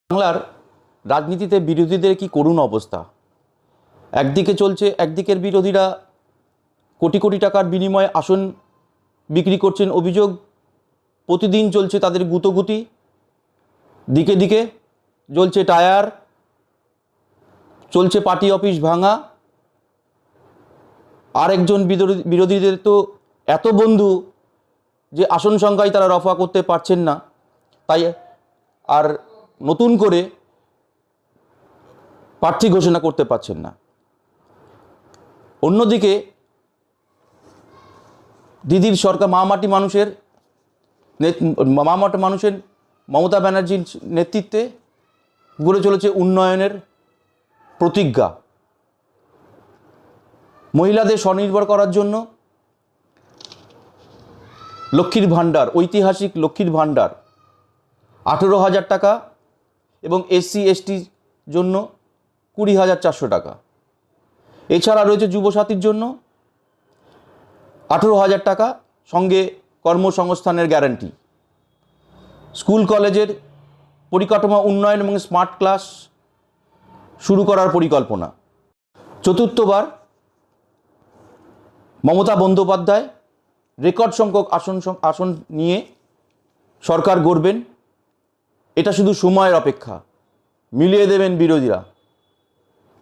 বাংলার রাজনীতিতে বিরোধীদের কি করুণ অবস্থা। একদিকের বিরোধীরা কোটি কোটি টাকার বিনিময়ে আসন বিক্রি করছেন অভিযোগ, প্রতিদিন চলছে তাদের গুতোগুতি, দিকে দিকে জ্বলছে টায়ার, চলছে পার্টি অফিস ভাঙা। আরেকজন বিরোধীদের তো এত বন্ধু যে আসন সংখ্যায় তারা রফা করতে পারছেন না, তাই আর নতুন করে প্রার্থী ঘোষণা করতে পারছেন না। অন্যদিকে দিদির সরকার মামাটি মানুষের মমতা ব্যানার্জির নেতৃত্বে গড়ে চলেছে উন্নয়নের প্রতিজ্ঞা। মহিলাদের স্বনির্ভর করার জন্য লক্ষ্মীর ভাণ্ডার, ঐতিহাসিক লক্ষ্মীর ভাণ্ডার 18,000 টাকা এবং SC ST জন্য 20,400 টাকা। এছাড়া রয়েছে যুবসাথীর জন্য 18,000 টাকা, সঙ্গে কর্মসংস্থানের গ্যারান্টি। স্কুল কলেজের পরিকাঠামো উন্নয়ন এবং স্মার্ট ক্লাস শুরু করার পরিকল্পনা। চতুর্থবার মমতা বন্দ্যোপাধ্যায় রেকর্ড সংখ্যক আসন নিয়ে সরকার গড়বেন। এটা শুধু সময়ের অপেক্ষা, মিলিয়ে দেবেন বিরোধীরা।